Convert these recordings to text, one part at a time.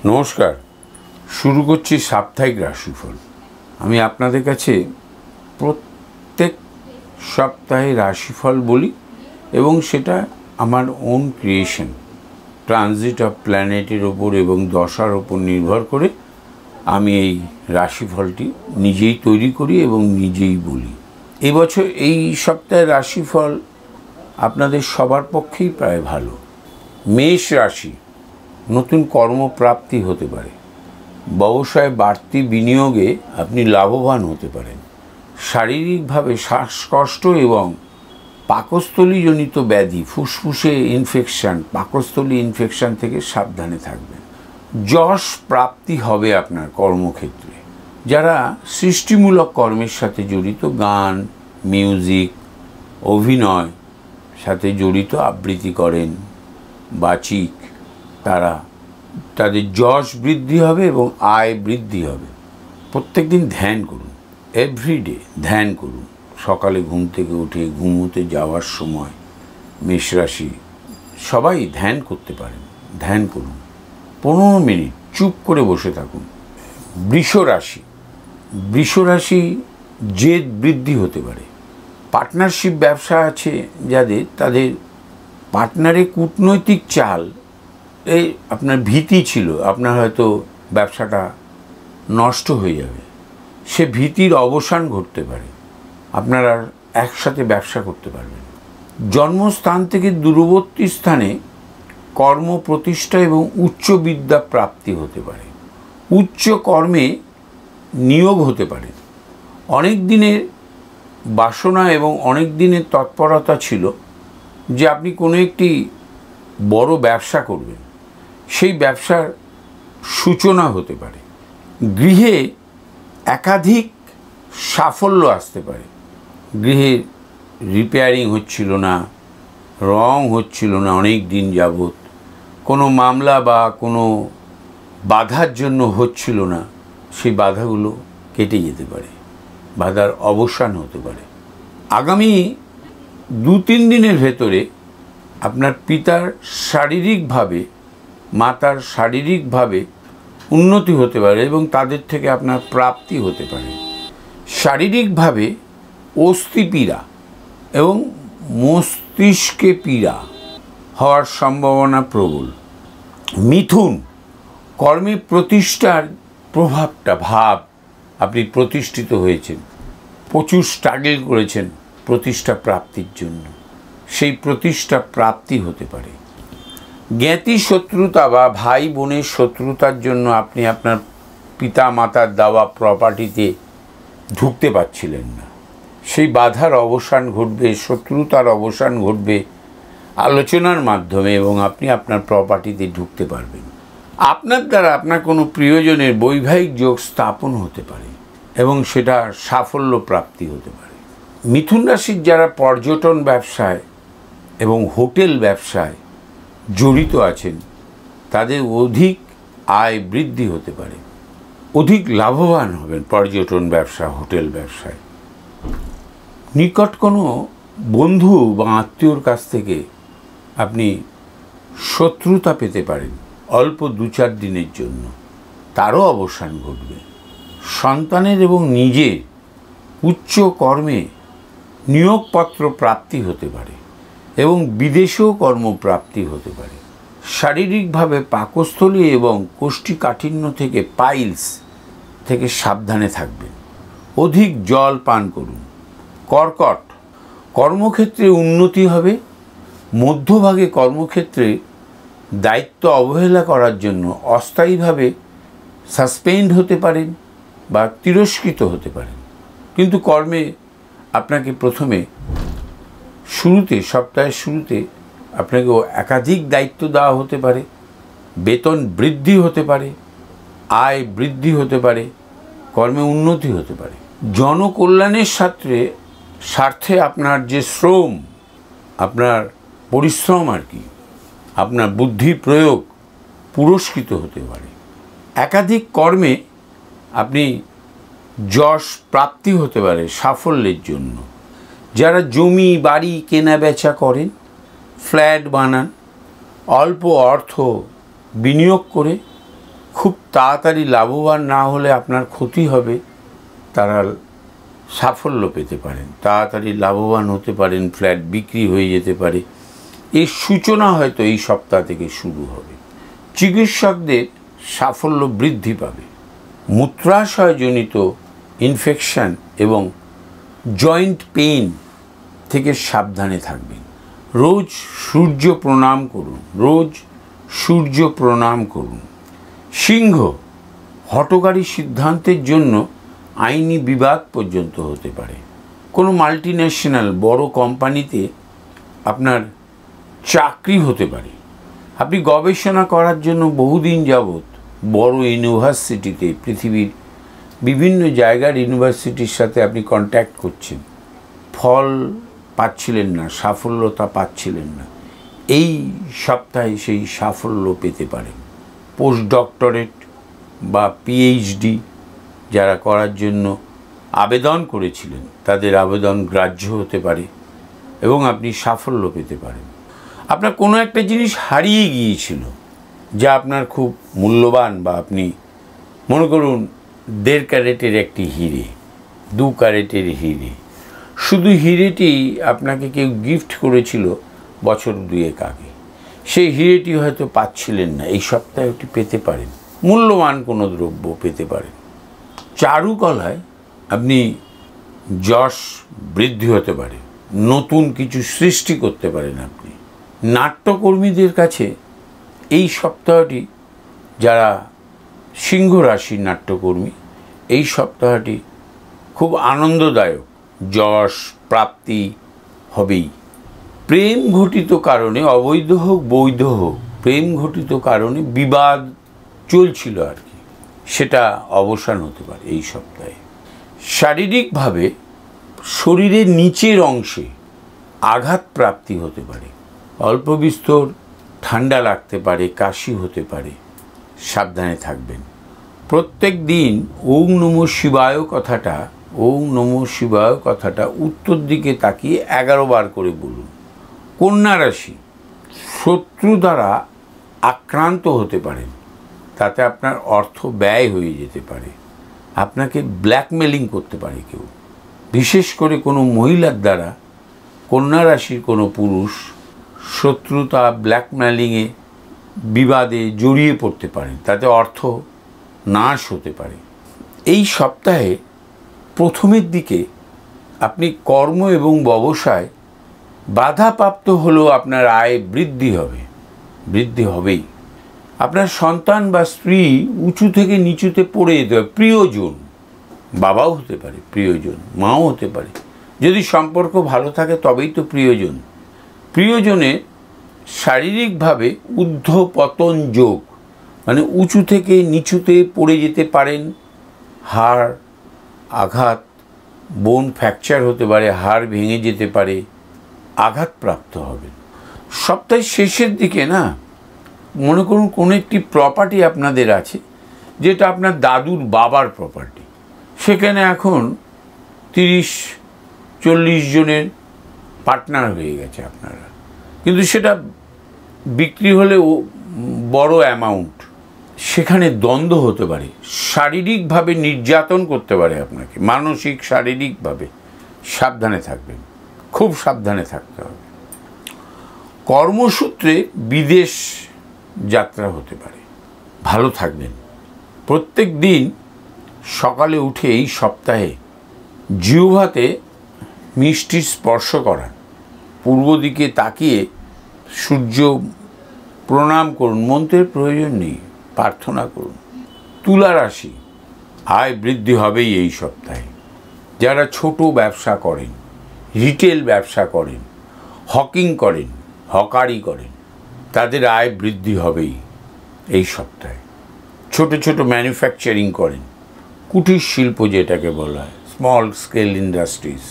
নমস্কার। শুরু করছি সাপ্তাহিক রাশিফল। আমি আপনাদের কাছে প্রত্যেক সপ্তাহে রাশিফল বলি এবং সেটা আমার ওন ক্রিয়েশন, ট্রানজিট অফ প্ল্যানেটের ওপর এবং দশার ওপর নির্ভর করে আমি এই রাশিফলটি নিজেই তৈরি করি এবং নিজেই বলি। এবছর এই সপ্তাহের রাশিফল আপনাদের সবার পক্ষেই প্রায় ভালো। মেষ রাশি, নতুন কর্মপ্রাপ্তি হতে পারে। ব্যবসায় বাড়তি বিনিয়োগে আপনি লাভবান হতে পারেন। শারীরিকভাবে শ্বাসকষ্ট এবং পাকস্থলীজনিত ব্যাধি, ফুসফুসে ইনফেকশন, পাকস্থলী ইনফেকশন থেকে সাবধানে থাকবেন। যশ প্রাপ্তি হবে আপনার কর্মক্ষেত্রে। যারা সৃষ্টিমূলক কর্মের সাথে জড়িত, গান, মিউজিক, অভিনয় সাথে জড়িত, আবৃত্তি করেন, বাচিক, তাদের যশ বৃদ্ধি হবে এবং আয় বৃদ্ধি হবে। প্রত্যেক দিন ধ্যান করুন, এভরিডে ধ্যান করুন। সকালে ঘুম থেকে উঠে ঘুমোতে যাওয়ার সময় মেষ রাশি সবাই ধ্যান করতে পারেন। ধ্যান করুন 15 মিনিট, চুপ করে বসে থাকুন। বৃষ রাশি, বৃষ রাশি জেদ বৃদ্ধি হতে পারে। পার্টনারশিপ ব্যবসা আছে যাদের, তাদের পার্টনারে কূটনৈতিক চাল, এই আপনার ভীতি ছিল আপনার হয়তো ব্যবসাটা নষ্ট হয়ে যাবে, সে ভীতির অবসান ঘটতে পারে। আপনারা একসাথে ব্যবসা করতে পারবেন। জন্মস্থান থেকে দূরবর্তী স্থানে কর্ম প্রতিষ্ঠা এবং উচ্চ বিদ্যা প্রাপ্তি হতে পারে। উচ্চ কর্মে নিয়োগ হতে পারে। অনেক দিনের বাসনা এবং অনেক দিনের তৎপরতা ছিল যে আপনি কোনো একটি বড় ব্যবসা করবেন, সেই ব্যবসার সূচনা হতে পারে। গৃহে একাধিক সাফল্য আসতে পারে। গৃহে রিপেয়ারিং হচ্ছিল না, রং হচ্ছিল না অনেক দিন যাবৎ, কোনো মামলা বা কোনো বাধার জন্য হচ্ছিল না, সেই বাধাগুলো কেটে যেতে পারে, বাধার অবসান হতে পারে। আগামী 2-3 দিনের ভেতরে আপনার পিতার শারীরিকভাবে, মাতার শারীরিকভাবে উন্নতি হতে পারে এবং তাদের থেকে আপনার প্রাপ্তি হতে পারে। শারীরিকভাবে অস্থিপীড়া এবং মস্তিষ্কে পীড়া হওয়ার সম্ভাবনা প্রবল। মিথুন, কর্মে প্রতিষ্ঠার প্রভাবটা, ভাব, আপনি প্রতিষ্ঠিত হয়েছেন, প্রচুর স্ট্রাগল করেছেন প্রতিষ্ঠা প্রাপ্তির জন্য, সেই প্রতিষ্ঠা প্রাপ্তি হতে পারে। জ্ঞাতি শত্রুতা বা ভাই বোনের শত্রুতার জন্য আপনি আপনার পিতা মাতার দেওয়া প্রপার্টিতে ঢুকতে পারছিলেন না, সেই বাধার অবসান ঘটবে, শত্রুতার অবসান ঘটবে আলোচনার মাধ্যমে এবং আপনি আপনার প্রপার্টিতে ঢুকতে পারবেন। আপনার দ্বারা আপনার কোনো প্রিয়জনের বৈবাহিক যোগ স্থাপন হতে পারে এবং সেটা সাফল্য প্রাপ্তি হতে পারে। মিথুন রাশির যারা পর্যটন ব্যবসায় এবং হোটেল ব্যবসায় জড়িত আছেন, তাদের অধিক আয় বৃদ্ধি হতে পারে, অধিক লাভবান হবেন পর্যটন ব্যবসা, হোটেল ব্যবসায়। নিকট কোনো বন্ধু বা আত্মীয়র কাছ থেকে আপনি শত্রুতা পেতে পারেন অল্প 2-4 দিনের জন্য, তারও অবসান ঘটবে। সন্তানের এবং নিজের উচ্চ কর্মে নিয়োগপত্র প্রাপ্তি হতে পারে এবং বিদেশেও কর্মপ্রাপ্তি হতে পারে। শারীরিকভাবে পাকস্থলী এবং কোষ্ঠীকাঠিন্য থেকে, পাইলস থেকে সাবধানে থাকবেন। অধিক জল পান করুন। কর্কট, কর্মক্ষেত্রে উন্নতি হবে। মধ্যভাগে কর্মক্ষেত্রে দায়িত্ব অবহেলা করার জন্য অস্থায়ীভাবে সাসপেন্ড হতে পারেন বা তিরস্কৃত হতে পারেন, কিন্তু কর্মে আপনাকে প্রথমে সপ্তাহের শুরুতে আপনাকে একাধিক দায়িত্ব দেওয়া হতে পারে, বেতন বৃদ্ধি হতে পারে, আয় বৃদ্ধি হতে পারে, কর্মে উন্নতি হতে পারে। জনকল্যাণের স্বার্থে আপনার যে শ্রম, আপনার পরিশ্রম আর কি, আপনার বুদ্ধি প্রয়োগ পুরস্কৃত হতে পারে। একাধিক কর্মে আপনি যশ প্রাপ্তি হতে পারে সাফল্যের জন্য। যারা জমি বাড়ি কেনা বেচা করেন, ফ্ল্যাট বানান, অল্প অর্থ বিনিয়োগ করে খুব খুব তাড়াতাড়ি লাভবান না হলে আপনার ক্ষতি হবে, তারা সাফল্য পেতে পারেন, তাড়াতাড়ি লাভবান হতে পারেন, ফ্ল্যাট বিক্রি হয়ে যেতে পারে। এর সূচনা হয়তো এই সপ্তাহ থেকে শুরু হবে। চিকিৎসকদের সাফল্য বৃদ্ধি পাবে। মূত্রাশয়জনিত ইনফেকশন এবং জয়েন্ট পেইন থেকে সাবধানে থাকবেন। রোজ সূর্য প্রণাম করুন, রোজ সূর্য প্রণাম করুন। সিংহ, হঠকারী সিদ্ধান্তের জন্য আইনি বিবাদ পর্যন্ত হতে পারে। কোনো মাল্টিন্যাশনাল বড় কোম্পানিতে আপনার চাকরি হতে পারে। আপনি গবেষণা করার জন্য বহুদিন যাবৎ বড় ইউনিভার্সিটিতে, পৃথিবীর বিভিন্ন জায়গার ইউনিভার্সিটির সাথে আপনি কন্ট্যাক্ট করছেন, ফল পাচ্ছিলেন না, সাফল্যতা পাচ্ছিলেন না। এই সপ্তাহে সেই সাফল্য পেতে পারেন। পোস্ট ডক্টরেট বা পিএইচডি যারা করার জন্য আবেদন করেছিলেন, তাদের আবেদন গ্রাহ্য হতে পারে এবং আপনি সাফল্য পেতে পারেন। আপনার কোনো একটা জিনিস হারিয়ে গিয়েছিল যা আপনার খুব মূল্যবান, বা আপনি মনে করুন 1.5 ক্যারেটের একটি হিরে, 2 ক্যারেটের হিরে, শুধু হিরেটি আপনাকে কেউ গিফট করেছিল বছর 2 আগে, সেই হিরেটি হয়তো পাচ্ছিলেন না, এই সপ্তাহে ওটি পেতে পারেন। মূল্যবান কোনো দ্রব্য পেতে পারেন। চারুকলায় আপনি যশ বৃদ্ধি হতে পারে, নতুন কিছু সৃষ্টি করতে পারেন আপনি। নাট্যকর্মীদের কাছে এই সপ্তাহটি, যারা সিংহ রাশির নাট্যকর্মী, এই সপ্তাহটি খুব আনন্দদায়ক, যশ প্রাপ্তি হবেই। প্রেম ঘটিত কারণে, অবৈধ হোক বৈধ হোক, প্রেম ঘটিত কারণে বিবাদ চলছিল আর কি, সেটা অবসান হতে পারে এই সপ্তাহে। শারীরিকভাবে শরীরের নিচের অংশে আঘাত প্রাপ্তি হতে পারে, অল্প বিস্তর ঠান্ডা লাগতে পারে, কাশি হতে পারে, সাবধানে থাকবেন। প্রত্যেক দিন ওম নমঃ শিবায় কথাটা, ওম নমঃ শিবায় কথাটা উত্তর দিকে তাকিয়ে 11 বার করে বলুন। কন্যা রাশি, শত্রু দ্বারা আক্রান্ত হতে পারেন, তাতে আপনার অর্থ ব্যয় হয়ে যেতে পারে, আপনাকে ব্ল্যাকমেলিং করতে পারে কেউ, বিশেষ করে কোনো মহিলার দ্বারা কন্যা রাশির কোনো পুরুষ শত্রুতা, ব্ল্যাকমেলিংয়ে, বিবাদে জড়িয়ে পড়তে পারেন, তাতে অর্থ নাশ হতে পারে। এই সপ্তাহে প্রথমের দিকে আপনি কর্ম এবং ব্যবসায় বাধাপ্রাপ্ত হলেও আপনার আয় বৃদ্ধি হবে, বৃদ্ধি হবেই। আপনার সন্তান বা স্ত্রী উঁচু থেকে নিচুতে পড়ে যেতে হবে। প্রিয়জন, বাবাও হতে পারে, প্রিয়জন মাও হতে পারে, যদি সম্পর্ক ভালো থাকে তবেই তো প্রিয়জন। প্রিয়জনে শারীরিকভাবে ঊর্ধ্বপতন যোগ, মানে উঁচু থেকে নিচুতে পড়ে যেতে পারেন, হাড় আঘাত, বোন ফ্র্যাকচার হতে পারে, হাড় ভেঙে যেতে পারে, আঘাতপ্রাপ্ত হবেন। সপ্তাহের শেষের দিকে না, মনে করুন কোনো একটি প্রপার্টি আপনাদের আছে, যেটা আপনার দাদুর বাবার প্রপার্টি, সেখানে এখন 30-40 জনের পার্টনার হয়ে গেছে আপনারা, কিন্তু সেটা বিক্রি হলে বড় অ্যামাউন্ট, সেখানে দ্বন্দ্ব হতে পারে, শারীরিকভাবে নির্যাতন করতে পারে আপনাকে, মানসিক শারীরিকভাবে। সাবধানে থাকবেন, খুব সাবধানে থাকতে হবে। কর্মসূত্রে বিদেশ যাত্রা হতে পারে, ভালো থাকবেন। প্রত্যেক দিন সকালে উঠে এই সপ্তাহে জিহ্বাতে মিষ্টির স্পর্শ করান, পূর্ব দিকে তাকিয়ে সূর্য প্রণাম করুন, মন্ত্রের প্রয়োজন নেই, প্রার্থনা করুন। তুলা রাশি, আয় বৃদ্ধি হবেই এই সপ্তাহে। যারা ছোট ব্যবসা করেন, রিটেল ব্যবসা করেন, হকিং করেন, হকারি করেন, তাদের আয় বৃদ্ধি হবেই এই সপ্তাহে। ছোট ছোট ম্যানুফ্যাকচারিং করেন, কুটির শিল্প যেটাকে বলা হয়, স্মল স্কেল ইন্ডাস্ট্রিজ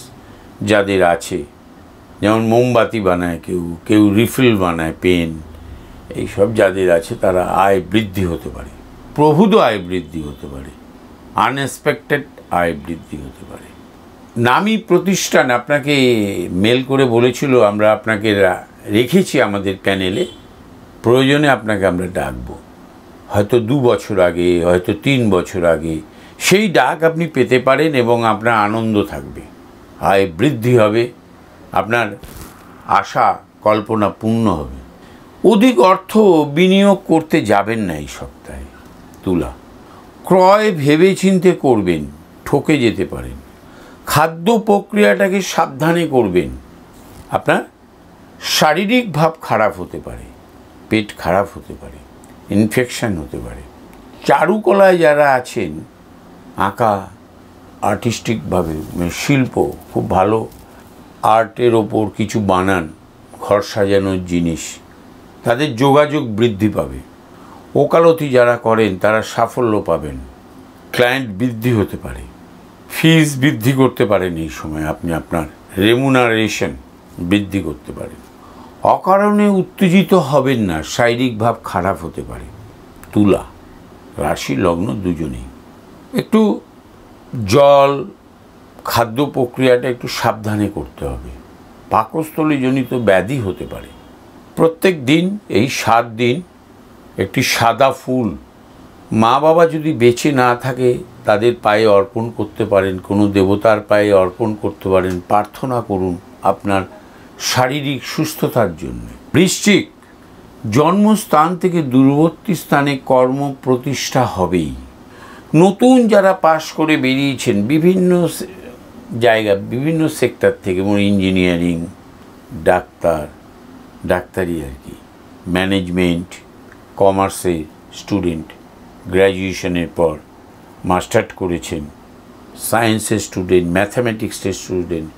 যাদের আছে, যেমন মোমবাতি বানায় কেউ, কেউ রিফিল বানায়, পেন, এইসব যাদের আছে তারা আয় বৃদ্ধি হতে পারে, প্রভূত আয় বৃদ্ধি হতে পারে, আনএক্সপেক্টেড আয় বৃদ্ধি হতে পারে। নামী প্রতিষ্ঠান আপনাকে মেল করে বলেছিল, আমরা আপনাকে রেখেছি আমাদের প্যানেলে, প্রয়োজনে আপনাকে আমরা ডাকবো। হয়তো 2 বছর আগে, হয়তো 3 বছর আগে, সেই ডাক আপনি পেতে পারেন এবং আপনার আনন্দ থাকবে, আয় বৃদ্ধি হবে, আপনার আশা কল্পনা পূর্ণ হবে। অধিক অর্থ বিনিয়োগ করতে যাবেন না এই সপ্তাহে তুলা। ক্রয় ভেবেচিন্তে করবেন, ঠকে যেতে পারেন। খাদ্য প্রক্রিয়াটাকে সাবধানে করবেন। আপনার শারীরিক ভাব খারাপ হতে পারে, পেট খারাপ হতে পারে, ইনফেকশন হতে পারে। চারুকলায় যারা আছেন, আঁকা, আর্টিস্টিকভাবে শিল্প, খুব ভালো আর্টের ওপর কিছু বানান, ঘর সাজানোর জিনিস, তাদের যোগাযোগ বৃদ্ধি পাবে। ওকালতি যারা করেন তারা সাফল্য পাবেন। ক্লায়েন্ট বৃদ্ধি হতে পারে। ফিজ বৃদ্ধি করতে পারেন এই সময়, আপনি আপনার রেমুনারেশন বৃদ্ধি করতে পারেন। অকারণে উত্তেজিত হবেন না, শারীরিক ভাব খারাপ হতে পারে। তুলা রাশি লগ্ন দুজনেই একটু জল, খাদ্য প্রক্রিয়াটা একটু সাবধানে করতে হবে। পাকস্থলীজনিত ব্যাধি হতে পারে। প্রত্যেক দিন এই 7 দিন একটি সাদা ফুল, মা বাবা যদি বেঁচে না থাকে তাদের পায়ে অর্পণ করতে পারেন, কোনো দেবতার পায়ে অর্পণ করতে পারেন। প্রার্থনা করুন আপনার শারীরিক সুস্থতার জন্য। বৃশ্চিক, জন্মস্থান থেকে দূরবর্তী স্থানে কর্ম প্রতিষ্ঠা হবেই। নতুন যারা পাশ করে বেরিয়েছেন বিভিন্ন জায়গা, বিভিন্ন সেক্টর থেকে, যেমন ইঞ্জিনিয়ারিং, ডাক্তারি আর কি, ম্যানেজমেন্ট, কমার্সে স্টুডেন্ট, গ্র্যাজুয়েশনের পর মাস্টার্স করেছেন, সায়েন্সের স্টুডেন্ট, ম্যাথামেটিক্সের স্টুডেন্ট,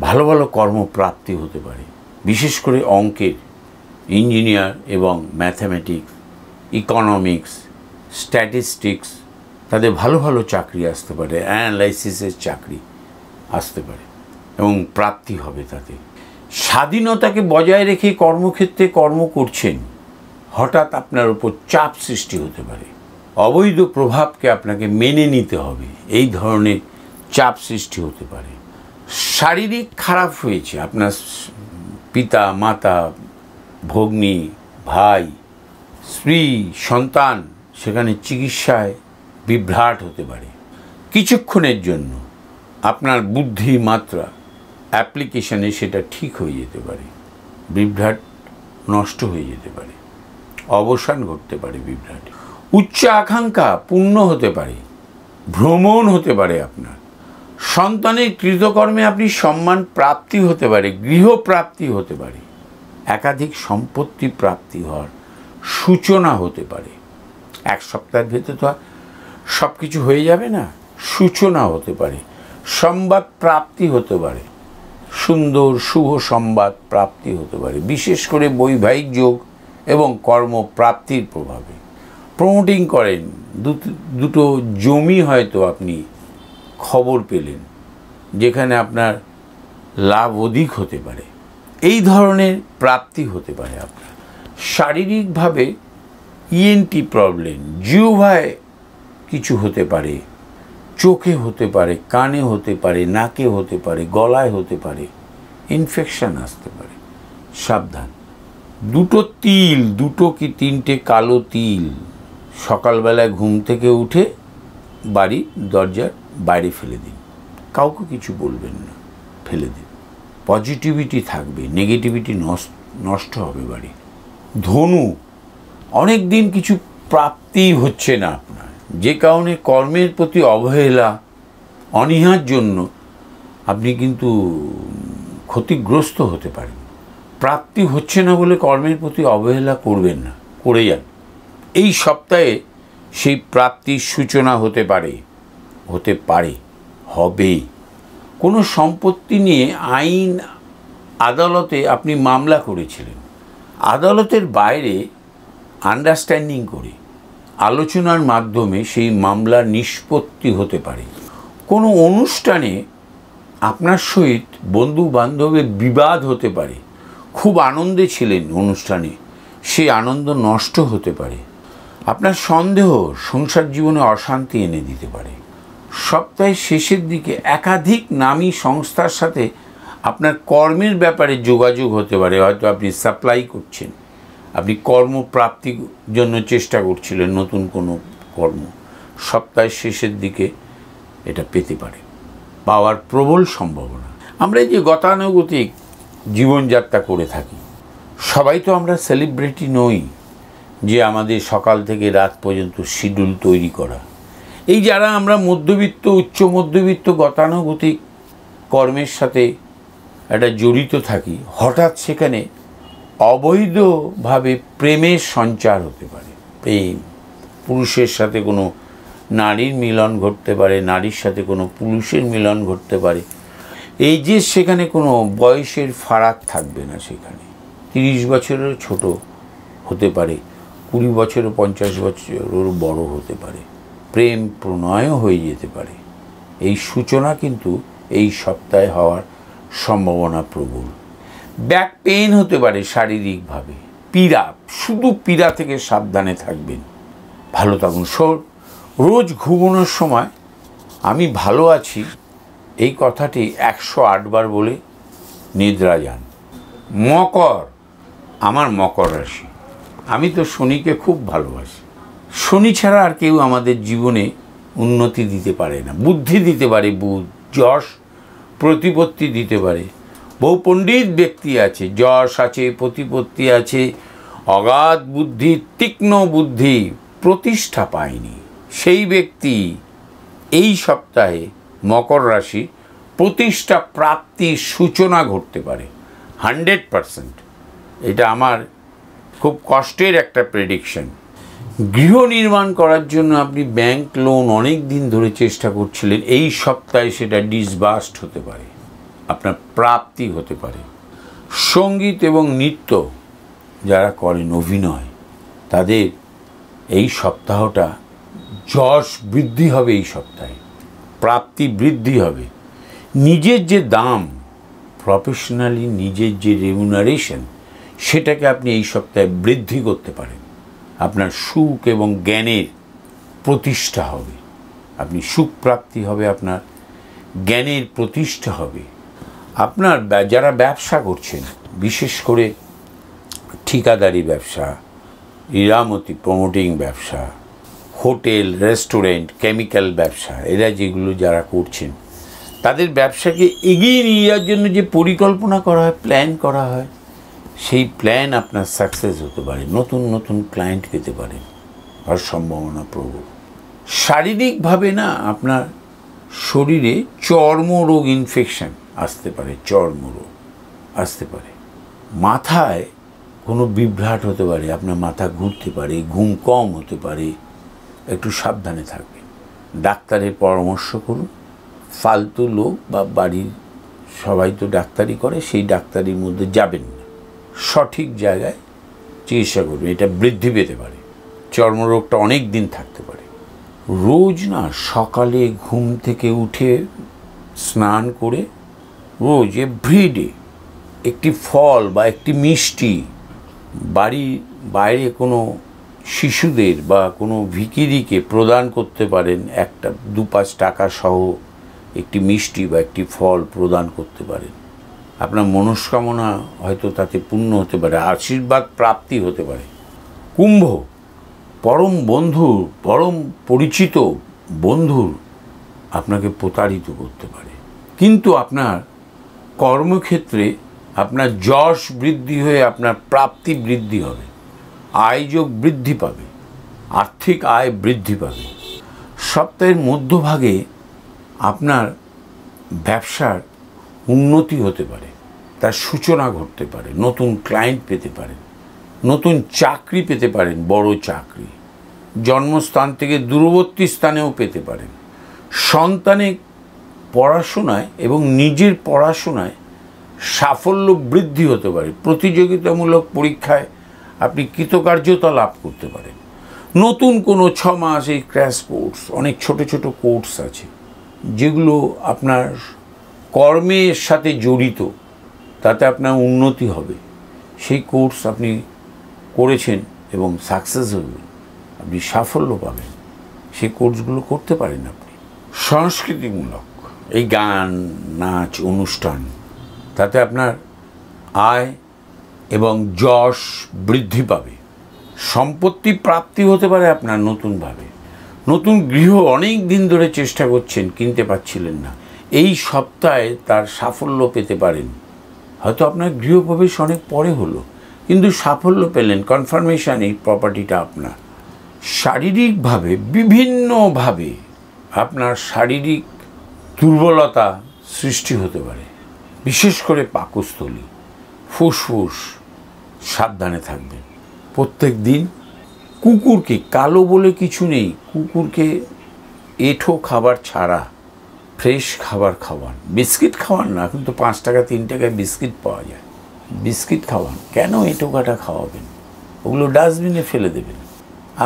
ভালো ভালো কর্মপ্রাপ্তি হতে পারে। বিশেষ করে অঙ্কের, ইঞ্জিনিয়ার এবং ম্যাথামেটিক্স, ইকোনমিক্স, স্ট্যাটিস্টিক্স, তাদের ভালো ভালো চাকরি আসতে পারে, অ্যানালাইসিসের চাকরি আসতে পারে এবং প্রাপ্তি হবে তাতে। স্বাধীনতাকে বজায় রেখে কর্মক্ষেত্রে কর্ম করছেন, হঠাৎ আপনার উপর চাপ সৃষ্টি হতে পারে। অবৈধ প্রভাবকে আপনাকে মেনে নিতে হবে, এই ধরনের চাপ সৃষ্টি হতে পারে। শারীরিক খারাপ হয়েছে, আপনার পিতা, মাতা, ভগ্নী, ভাই, স্ত্রী, সন্তান, সেখানে চিকিৎসায় বিভ্রাট হতে পারে। কিছুক্ষণের জন্য আপনার বুদ্ধি মাত্রা অ্যাপ্লিকেশনে সেটা ঠিক হয়ে যেতে পারে, বিভ্রাট নষ্ট হয়ে যেতে পারে, অবসান ঘটতে পারে বিভ্রাট। উচ্চ আকাঙ্ক্ষা পূর্ণ হতে পারে, ভ্রমণ হতে পারে আপনার। সন্তানের কৃতকর্মে আপনি সম্মান প্রাপ্তি হতে পারে, গৃহপ্রাপ্তি হতে পারে, একাধিক সম্পত্তি প্রাপ্তি হওয়ার সূচনা হতে পারে। এক সপ্তাহের ভেতর তো সব কিছু হয়ে যাবে না, সূচনা হতে পারে, সংবাদ প্রাপ্তি হতে পারে, সুন্দর শুভ সংবাদ প্রাপ্তি হতে পারে, বিশেষ করে বৈবাহিক যোগ এবং কর্মপ্রাপ্তির প্রভাবে। প্রমোটিং করেন, দুটো জমি হয়তো আপনি খবর পেলেন যেখানে আপনার লাভ অধিক হতে পারে, এই ধরনের প্রাপ্তি হতে পারে আপনার। শারীরিকভাবে ইএনটি প্রবলেম, জিহ্বায় কিছু হতে পারে, চোখে হতে পারে, কানে হতে পারে, নাকে হতে পারে, গলায় হতে পারে, ইনফেকশন আসতে পারে, সাবধান। দুটো কি তিনটে কালো তিল সকালবেলায় ঘুম থেকে উঠে বাড়ির দরজার বাইরে ফেলে দিন, কাউকে কিছু বলবেন না, ফেলে দিন। পজিটিভিটি থাকবে, নেগেটিভিটি নষ্ট হবে বাড়ি। ধনু, অনেক দিন কিছু প্রাপ্তি হচ্ছে না আপনার, যে কারণে কর্মের প্রতি অবহেলা, অনীহার জন্য আপনি কিন্তু ক্ষতিগ্রস্ত হতে পারেন। প্রাপ্তি হচ্ছে না বলে কর্মের প্রতি অবহেলা করবেন না, করে যান। এই সপ্তাহে সেই প্রাপ্তির সূচনা হতে পারে, হবে। কোনো সম্পত্তি নিয়ে আইন আদালতে আপনি মামলা করেছিলেন, আদালতের বাইরে আন্ডারস্ট্যান্ডিং করে আলোচনার মাধ্যমে সেই মামলা নিষ্পত্তি হতে পারে। কোনো অনুষ্ঠানে আপনার সহিত বন্ধু বান্ধবের বিবাদ হতে পারে, খুব আনন্দে ছিলেন অনুষ্ঠানে, সেই আনন্দ নষ্ট হতে পারে। আপনার সন্দেহ সংসার জীবনে অশান্তি এনে দিতে পারে। সপ্তাহের শেষের দিকে একাধিক নামী সংস্থার সাথে আপনার কর্মের ব্যাপারে যোগাযোগ হতে পারে। হয়তো আপনি সাপ্লাই করছেন, আপনি কর্মপ্রাপ্তির জন্য চেষ্টা করছিলেন, নতুন কোনো কর্ম সপ্তাহের শেষের দিকে এটা পেতে পারে, পাওয়ার প্রবল সম্ভাবনা। আমরা এই যে গতানুগতিক জীবনযাত্রা করে থাকি, সবাই তো আমরা সেলিব্রিটি নই যে আমাদের সকাল থেকে রাত পর্যন্ত শিডিউল তৈরি করা। এই যারা আমরা মধ্যবিত্ত, উচ্চ মধ্যবিত্ত গতানুগতিক কর্মের সাথে একটা জড়িত থাকি, হঠাৎ সেখানে অবৈধভাবে প্রেমের সঞ্চার হতে পারে। প্রেম, পুরুষের সাথে কোনো নারীর মিলন ঘটতে পারে, নারীর সাথে কোনো পুরুষের মিলন ঘটতে পারে। এই যে সেখানে কোনো বয়সের ফারাক থাকবে না, সেখানে 30 বছরেরও ছোট হতে পারে, 20 বছরও 50 বছরেরও বড় হতে পারে, প্রেম প্রণয়ও হয়ে যেতে পারে। এই সূচনা কিন্তু এই সপ্তাহে হওয়ার সম্ভাবনা প্রবল। ব্যাক পেইন হতে পারে শারীরিকভাবে, পীড়া, শুধু পীড়া থেকে সাবধানে থাকবেন। ভালো থাকুন। রোজ ঘুমানোর সময় আমি ভালো আছি এই কথাটি 108 বার বলে নিদ্রা যান। মকর, আমার মকর রাশি। আমি তো শনিকে খুব ভালোবাসি। শনি ছাড়া আর কেউ আমাদের জীবনে উন্নতি দিতে পারে না। বুদ্ধি দিতে পারে, বুধ, যশ প্রতিপত্তি দিতে পারে। বহু পণ্ডিত ব্যক্তি আছে, যশ আছে, প্রতিপত্তি আছে, অগাধ বুদ্ধি, তীক্ষ্ণ বুদ্ধি, প্রতিষ্ঠা পায়নি। সেই ব্যক্তি এই সপ্তাহে মকর রাশি প্রতিষ্ঠা প্রাপ্তির সূচনা ঘটতে পারে 100%। এটা আমার খুব কষ্টের একটা প্রেডিকশন। গৃহ নির্মাণ করার জন্য আপনি ব্যাংক লোন অনেক দিন ধরে চেষ্টা করছিলেন, এই সপ্তাহে সেটা ডিসবার্সড হতে পারে, আপনার প্রাপ্তি হতে পারে। সঙ্গীত এবং নৃত্য যারা করেন, অভিনয়, তাদের এই সপ্তাহটা যশ বৃদ্ধি হবে, এই সপ্তাহে প্রাপ্তি বৃদ্ধি হবে। নিজের যে দাম, প্রফেশনালি নিজের যে রেমুনারেশন, সেটাকে আপনি এই সপ্তাহে বৃদ্ধি করতে পারেন। আপনার সুখ এবং জ্ঞানের প্রতিষ্ঠা হবে, আপনি সুখ প্রাপ্তি হবে, আপনার জ্ঞানের প্রতিষ্ঠা হবে। আপনার যারা ব্যবসা করছেন, বিশেষ করে ঠিকাদারি ব্যবসা, ইরামতি প্রমোটিং ব্যবসা, হোটেল, রেস্টুরেন্ট, কেমিক্যাল ব্যবসা, এরা যেগুলো যারা করছেন, তাদের ব্যবসাকে এগিয়ে নিয়ে যাওয়ার জন্য যে পরিকল্পনা করা হয়, প্ল্যান করা হয়, সেই প্ল্যান আপনার সাকসেস হতে পারে। নতুন নতুন ক্লায়েন্ট পেতে পারেন, আর সম্ভাবনা প্রবল। শারীরিকভাবে না, আপনার শরীরে চর্মরোগ, ইনফেকশন আসতে পারে, চর্মরোগ আসতে পারে। মাথায় কোনো বিভ্রাট হতে পারে, আপনার মাথা ঘুরতে পারে, ঘুম কম হতে পারে, একটু সাবধানে থাকবেন। ডাক্তারের পরামর্শ করুন। ফালতু লোক বা বাড়ির সবাই তো ডাক্তারি করে, সেই ডাক্তারির মধ্যে যাবেন না, সঠিক জায়গায় চিকিৎসা করবেন। এটা বৃদ্ধি পেতে পারে, চর্মরোগটা অনেক দিন থাকতে পারে। রোজ না সকালে ঘুম থেকে উঠে স্নান করে রোজ এভরিডে একটি ফল বা একটি মিষ্টি বাড়ির বাইরে কোনো শিশুদের বা কোনো ভিখিরিকে প্রদান করতে পারেন। 1-2-5 টাকা সহ একটি মিষ্টি বা একটি ফল প্রদান করতে পারেন। আপনার মনস্কামনা হয়তো তাতে পূর্ণ হতে পারে, আশীর্বাদ প্রাপ্তি হতে পারে। কুম্ভ, পরম বন্ধুর, পরম পরিচিত বন্ধুর আপনাকে প্রতারিত করতে পারে, কিন্তু আপনার কর্মক্ষেত্রে আপনার যশ বৃদ্ধি হয়ে আপনার প্রাপ্তি বৃদ্ধি হবে, আয়যোগ বৃদ্ধি পাবে, আর্থিক আয় বৃদ্ধি পাবে। সপ্তাহের মধ্যভাগে আপনার ব্যবসার উন্নতি হতে পারে, তার সূচনা ঘটতে পারে, নতুন ক্লায়েন্ট পেতে পারেন, নতুন চাকরি পেতে পারেন, বড় চাকরি, জন্মস্থান থেকে দূরবর্তী স্থানেও পেতে পারেন। সন্তানের পড়াশোনায় এবং নিজের পড়াশোনায় সাফল্য বৃদ্ধি হতে পারে। প্রতিযোগিতামূলক পরীক্ষায় আপনি কৃতকার্যতা লাভ করতে পারেন। নতুন কোনো 6 মাস এই ক্র্যাশ কোর্স, অনেক ছোট ছোট কোর্স আছে যেগুলো আপনার কর্মের সাথে জড়িত, তাতে আপনার উন্নতি হবে। সেই কোর্স আপনি করেছেন এবং সাকসেস হবেন, আপনি সাফল্য পাবেন। সেই কোর্সগুলো করতে পারেন আপনি। সংস্কৃতিমূলক এই গান, নাচ, অনুষ্ঠান, তাতে আপনার আয় এবং যশ বৃদ্ধি পাবে। সম্পত্তি প্রাপ্তি হতে পারে আপনার নতুনভাবে। নতুন গৃহ অনেক দিন ধরে চেষ্টা করছেন, কিনতে পারছিলেন না, এই সপ্তাহে তার সাফল্য পেতে পারেন। হয়তো আপনার গৃহপ্রবেশ অনেক পরে হলো, কিন্তু সাফল্য পেলেন, কনফার্মেশন এই প্রপার্টিটা আপনার। শারীরিকভাবে বিভিন্নভাবে আপনার শারীরিক দুর্বলতা সৃষ্টি হতে পারে, বিশেষ করে পাকস্থলী, ফুসফুস, সাবধানে থাকবেন। প্রত্যেক দিন কুকুরকে, কালো বলে কিছু নেই, কুকুরকে এঁঠো খাবার ছাড়া ফ্রেশ খাবার খাওয়ান। বিস্কিট খাওয়ান না, এখন তো 5 টাকা 3 টাকায় বিস্কিট পাওয়া যায়, বিস্কিট খাওয়ান। কেন এঁঠো কাটা খাওয়াবেন? ওগুলো ডাস্টবিনে ফেলে দেবেন।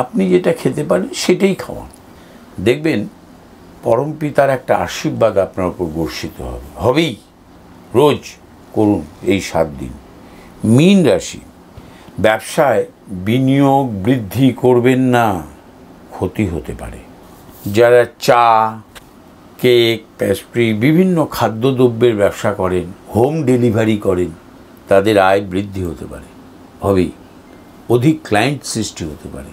আপনি যেটা খেতে পারেন সেটাই খাওয়ান। দেখবেন পরম পিতার একটা আশীর্বাদ আপনার উপর বর্ষিত হবে, হবেই। রোজ করুন এই 7 দিন। মীন রাশি, ব্যবসায় বিনিয়োগ বৃদ্ধি করবেন না, ক্ষতি হতে পারে। যারা চা, কেক, পেস্ট্রি, বিভিন্ন খাদ্যদ্রব্যের ব্যবসা করেন, হোম ডেলিভারি করেন, তাদের আয় বৃদ্ধি হতে পারে, হবেই। অধিক ক্লায়েন্ট সৃষ্টি হতে পারে।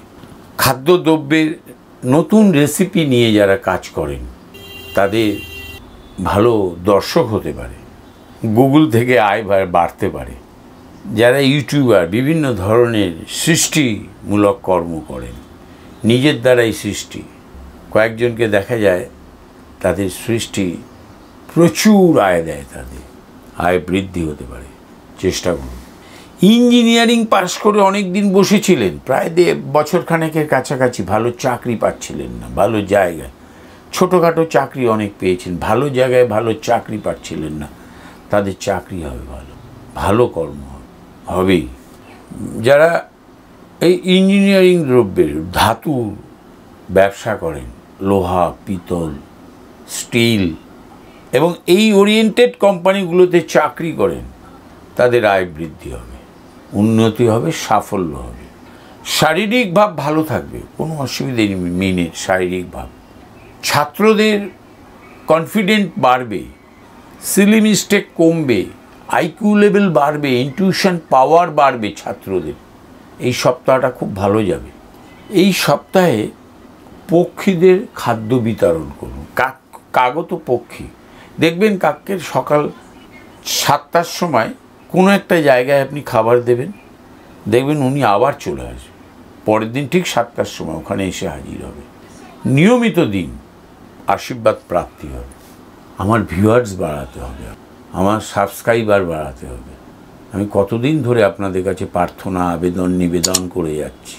খাদ্যদ্রব্যের নতুন রেসিপি নিয়ে যারা কাজ করেন, তাদের ভালো দর্শক হতে পারে। গুগল থেকে আয় বাড়তে পারে। যারা ইউটিউবার, বিভিন্ন ধরনের সৃষ্টিমূলক কর্ম করেন, নিজের দ্বারাই সৃষ্টি, কয়েকজনকে দেখা যায় তাদের সৃষ্টি প্রচুর আয় দেয়, তাদের আয় বৃদ্ধি হতে পারে, চেষ্টা করুন। ইঞ্জিনিয়ারিং পাশ করে অনেক দিন বসেছিলেন, প্রায় বছরখানেকের কাছাকাছি, ভালো চাকরি পাচ্ছিলেন না, ভালো জায়গায়, ছোটোখাটো চাকরি অনেক পেয়েছেন, ভালো জায়গায় ভালো চাকরি পাচ্ছিলেন না, তাদের চাকরি হবে, ভালো ভালো কর্ম হবেই। যারা এই ইঞ্জিনিয়ারিং দ্রব্যের, ধাতুর ব্যবসা করেন, লোহা, পিতল, স্টিল এবং এই ওরিয়েন্টেড কোম্পানিগুলোতে চাকরি করেন, তাদের আয় বৃদ্ধি হবে, উন্নতি হবে, সাফল্য হবে। শারীরিক ভাব ভালো থাকবে, কোনো অসুবিধে নেই মেনের শারীরিক ভাব। ছাত্রদের কনফিডেন্ট বাড়বে, সিলি মিস্টেক কমবে, আইকিউ লেভেল বাড়বে, ইনটিউশন পাওয়ার বাড়বে ছাত্রদের। এই সপ্তাহটা খুব ভালো যাবে। এই সপ্তাহে পক্ষীদের খাদ্য বিতরণ করুন। কাগত পক্ষী দেখবেন, কাকের সকাল 7টার সময় কোনো একটা জায়গায় আপনি খাবার দেবেন, দেখবেন উনি আবার চলে আসবে, পরের দিন ঠিক 7টার সময় ওখানে এসে হাজির হবে। নিয়মিত দিন, আশীর্বাদ প্রাপ্তি হবে। আমার ভিউয়ার্স বাড়াতে হবে, আমার সাবস্ক্রাইবার বাড়াতে হবে। আমি কতদিন ধরে আপনাদের কাছে প্রার্থনা, আবেদন, নিবেদন করে যাচ্ছি,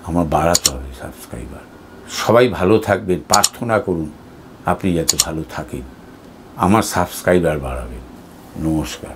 আমার বাড়াতে হবে সাবস্ক্রাইবার। সবাই ভালো থাকবেন, প্রার্থনা করুন আপনি যাতে ভালো থাকেন, আমার সাবস্ক্রাইবার বাড়াবেন। নমস্কার।